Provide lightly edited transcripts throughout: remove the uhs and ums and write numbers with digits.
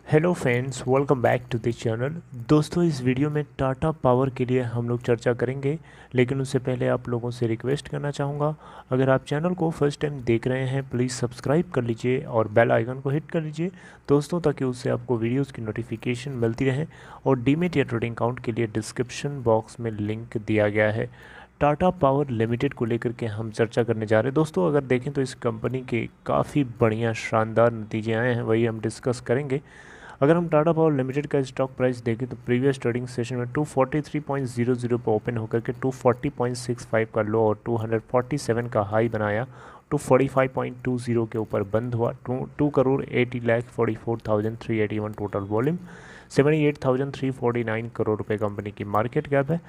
Hello friends, welcome back to the channel. दोस्तों, इस video में टाटा पावर के लिए हम लोग चर्चा करेंगे, लेकिन उससे पहले आप लोगों से रिक्वेस्ट करना चाहूँगा, अगर आप चैनल को फर्स्ट टाइम देख रहे हैं प्लीज़ सब्सक्राइब कर लीजिए और बेल आइकन को हिट कर लीजिए दोस्तों, ताकि उससे आपको वीडियोस की नोटिफिकेशन मिलती रहे। और डीमेट या ट्रेडिंग अकाउंट के लिए डिस्क्रिप्शन बॉक्स में लिंक दिया गया है। टाटा पावर लिमिटेड को लेकर के हम चर्चा करने जा रहे हैं। दोस्तों, अगर देखें तो इस कंपनी के काफ़ी बढ़िया शानदार नतीजे आए हैं, वही हम डिस्कस करेंगे। अगर हम टाटा पावर लिमिटेड का स्टॉक प्राइस देखें तो प्रीवियस ट्रेडिंग सेशन में 243.00 पर ओपन होकर के 240.65 का लो और 247 का हाई बनाया, 245.20 के ऊपर बंद हुआ। 2,80,44,381 टोटल वॉल्यूम, 78,349 करोड़ रुपए कंपनी की मार्केट कैप है।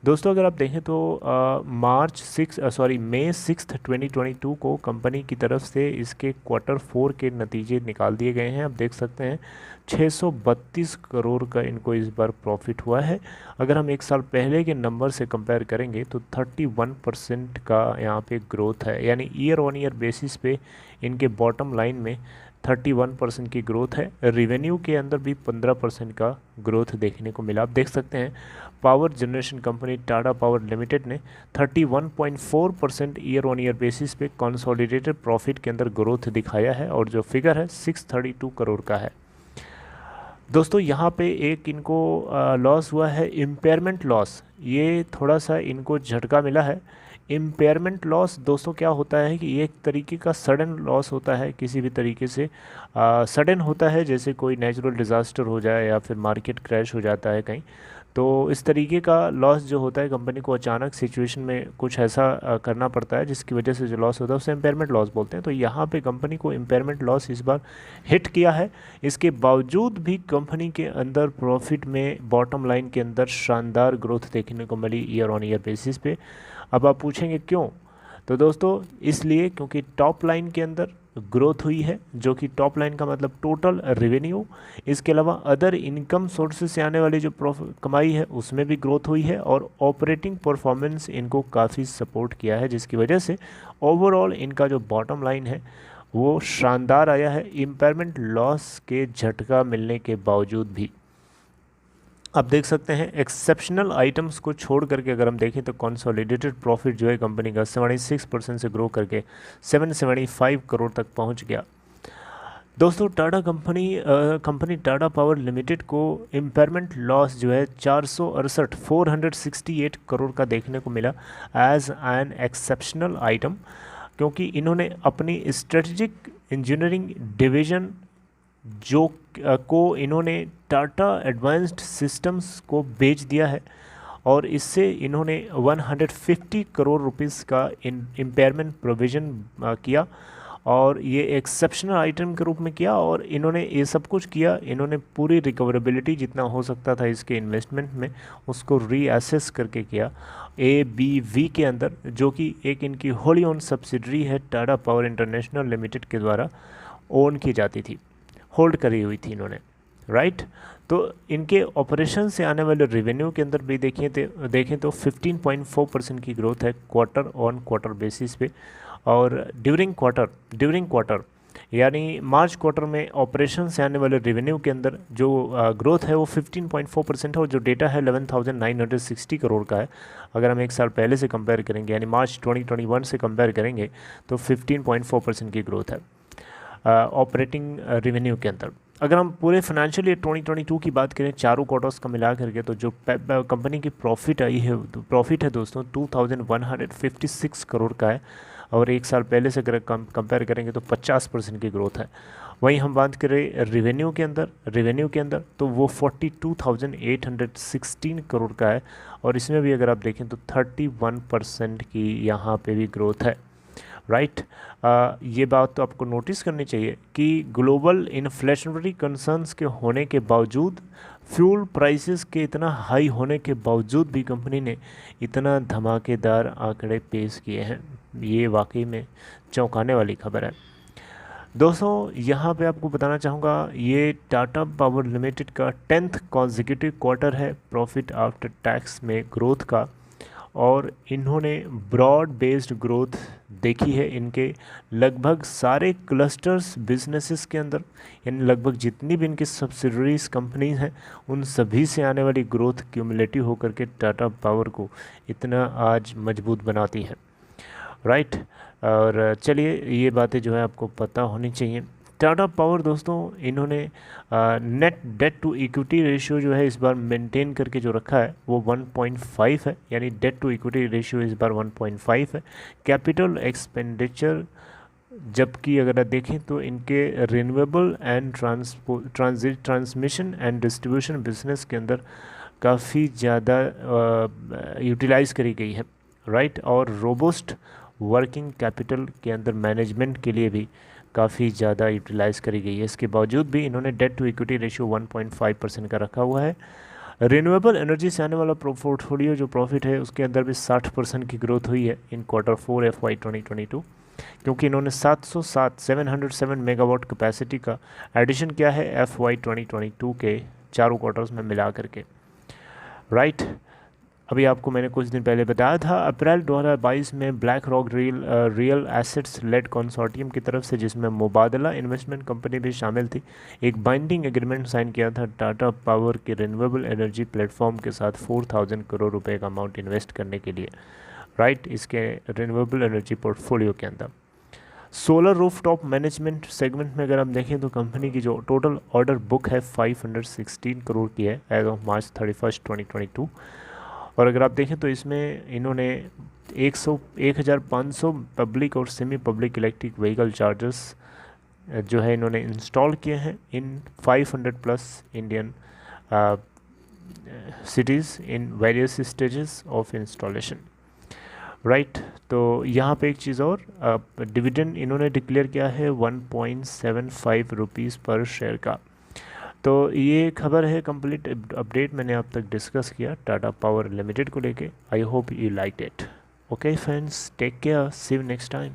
दोस्तों, अगर आप देखें तो मई 6 2022 को कंपनी की तरफ से इसके Q4 के नतीजे निकाल दिए गए हैं। आप देख सकते हैं 632 करोड़ का इनको इस बार प्रॉफिट हुआ है। अगर हम एक साल पहले के नंबर से कंपेयर करेंगे तो 31% का यहाँ पे ग्रोथ है, यानी ईयर ऑन ईयर बेसिस पे इनके बॉटम लाइन में 31% की ग्रोथ है। रेवेन्यू के अंदर भी 15% का ग्रोथ देखने को मिला। आप देख सकते हैं power generation company Tata power limited ने 31.4% ईयर ऑन ईयर बेसिस पे कंसोलिडेटेड प्रॉफिट के अंदर ग्रोथ दिखाया है, और जो फिगर है 632 करोड़ का है। दोस्तों, यहाँ पे एक इनको लॉस हुआ है, इम्पेयरमेंट लॉस। ये थोड़ा सा इनको झटका मिला है। इम्पेयरमेंट लॉस दोस्तों क्या होता है कि ये एक तरीके का सडन लॉस होता है, किसी भी तरीके से सडन होता है, जैसे कोई नेचुरल डिज़ास्टर हो जाए या फिर मार्केट क्रैश हो जाता है कहीं, तो इस तरीके का लॉस जो होता है कंपनी को अचानक सिचुएशन में कुछ ऐसा करना पड़ता है जिसकी वजह से जो लॉस होता है उसे इम्पेयरमेंट लॉस बोलते हैं। तो यहाँ पे कंपनी को इम्पेयरमेंट लॉस इस बार हिट किया है। इसके बावजूद भी कंपनी के अंदर प्रॉफिट में बॉटम लाइन के अंदर शानदार ग्रोथ देखने को मिली ईयर ऑन ईयर बेसिस पे। अब आप पूछेंगे क्यों, तो दोस्तों इसलिए क्योंकि टॉप लाइन के अंदर ग्रोथ हुई है, जो कि टॉप लाइन का मतलब टोटल रेवेन्यू, इसके अलावा अदर इनकम सोर्सेज से आने वाली जो कमाई है उसमें भी ग्रोथ हुई है, और ऑपरेटिंग परफॉर्मेंस इनको काफ़ी सपोर्ट किया है, जिसकी वजह से ओवरऑल इनका जो बॉटम लाइन है वो शानदार आया है इम्पेयरमेंट लॉस के झटका मिलने के बावजूद भी। आप देख सकते हैं एक्सेप्शनल आइटम्स को छोड़ करके अगर हम देखें तो कंसोलिडेटेड प्रॉफिट जो है कंपनी का 76% से ग्रो करके 775 करोड़ तक पहुंच गया। दोस्तों, कंपनी टाटा पावर लिमिटेड को इम्पेयरमेंट लॉस जो है 468 करोड़ का देखने को मिला एज एन एक्सेप्शनल आइटम, क्योंकि इन्होंने अपनी स्ट्रेटजिक इंजीनियरिंग डिवीज़न जो को इन्होंने टाटा एडवांस्ड सिस्टम्स को बेच दिया है, और इससे इन्होंने 150 करोड़ रुपीस का इम्पेयरमेंट प्रोविज़न किया, और ये एक्सेप्शनल आइटम के रूप में किया। और इन्होंने ये सब कुछ किया, इन्होंने पूरी रिकवरेबिलिटी जितना हो सकता था इसके इन्वेस्टमेंट में उसको रीअसेस करके किया ABV के अंदर, जो कि एक इनकी होली ओन सब्सिडरी है टाटा पावर इंटरनेशनल लिमिटेड के द्वारा ओन की जाती थी, होल्ड करी हुई थी इन्होंने, राइट। तो इनके ऑपरेशन से आने वाले रेवेन्यू के अंदर भी देखें तो 15.4% की ग्रोथ है क्वार्टर ऑन क्वार्टर बेसिस पे, और ड्यूरिंग क्वार्टर यानी मार्च क्वार्टर में ऑपरेशन से आने वाले रेवेन्यू के अंदर जो ग्रोथ है वो 15.4% है, और जो डेटा है 11,960 करोड़ का है। अगर हम एक साल पहले से कंपेयर करेंगे यानी मार्च 2021 से कंपेयर करेंगे तो 15.4% की ग्रोथ है ऑपरेटिंग रेवेन्यू के अंदर। अगर हम पूरे फाइनेंशियल ईयर 2022 की बात करें चारों क्वार्टर्स का मिला करके, तो जो कंपनी की प्रॉफिट आई है, प्रॉफिट है दोस्तों 2,156 करोड़ का है, और एक साल पहले से अगर कंपेयर करेंगे तो 50% की ग्रोथ है। वहीं हम बात करें रेवेन्यू के अंदर तो वो 42,816 करोड़ का है, और इसमें भी अगर आप देखें तो 31% की यहाँ पे भी ग्रोथ है, राइट। ये बात तो आपको नोटिस करनी चाहिए कि ग्लोबल इन्फ्लेशनरी कंसर्न्स के होने के बावजूद, फ्यूल प्राइसेस के इतना हाई होने के बावजूद भी कंपनी ने इतना धमाकेदार आंकड़े पेश किए हैं। ये वाकई में चौंकाने वाली खबर है। दोस्तों, यहाँ पे आपको बताना चाहूँगा ये टाटा पावर लिमिटेड का 10th कॉन्जिक्यूटिव क्वार्टर है प्रॉफिट आफ्टर टैक्स में ग्रोथ का, और इन्होंने ब्रॉड बेस्ड ग्रोथ देखी है इनके लगभग सारे क्लस्टर्स बिजनेसेस के अंदर, यानी लगभग जितनी भी इनकी सब्सिडरीज कंपनीज हैं उन सभी से आने वाली ग्रोथ क्यूमुलेटिव होकर के टाटा पावर को इतना आज मजबूत बनाती है, राइट। और चलिए ये बातें जो है आपको पता होनी चाहिए। टाटा पावर दोस्तों इन्होंने net debt to equity ratio जो है इस बार मेंटेन करके जो रखा है वो 1.5 है, यानी डेट टू इक्विटी रेशियो इस बार 1.5 है। कैपिटल एक्सपेंडिचर जबकि अगर आप देखें तो इनके renewable and transmission and distribution business के अंदर काफ़ी ज़्यादा यूटिलाइज करी गई है, राइट। और रोबोस्ट वर्किंग कैपिटल के अंदर मैनेजमेंट के लिए भी काफ़ी ज़्यादा यूटिलाइज करी गई है। इसके बावजूद भी इन्होंने डेट टू इक्विटी रेशियो 1.5% का रखा हुआ है। रिन्यूएबल एनर्जी से आने वाला पोर्टफोलियो जो प्रॉफिट है उसके अंदर भी 60% की ग्रोथ हुई है इन Q4 FY 2022, क्योंकि इन्होंने 707 मेगावाट कैपेसिटी का एडिशन किया है FY 2022 के चारों क्वार्टर्स में मिला करके, राइट। अभी आपको मैंने कुछ दिन पहले बताया था अप्रैल 2022 में BlackRock real assets led consortium की तरफ से, जिसमें मुबादला इन्वेस्टमेंट कंपनी भी शामिल थी, एक बाइंडिंग एग्रीमेंट साइन किया था टाटा पावर के रिन्यूएबल एनर्जी प्लेटफॉर्म के साथ 4000 करोड़ रुपए का अमाउंट इन्वेस्ट करने के लिए, राइट, इसके रिन्यूएबल एनर्जी पोर्टफोलियो के अंदर। सोलर रूफटॉप मैनेजमेंट सेगमेंट में अगर हम देखें तो कंपनी की जो टोटल ऑर्डर बुक है 516 करोड़ की है एज ऑफ March 31, 2022। और अगर आप देखें तो इसमें इन्होंने 1500 पब्लिक और semi public electric vehicle chargers जो है इन्होंने इंस्टॉल किए हैं इन 500+ Indian cities in various stages of installation, right. तो यहाँ पे एक चीज़ और, डिविडेंड इन्होंने डिक्लेयर किया है 1.75 रुपीज़ पर शेयर का। तो ये खबर है, कंप्लीट अपडेट मैंने अब तक डिस्कस किया टाटा पावर लिमिटेड को लेके। I hope you like it. Okay friends, take care, see you next time.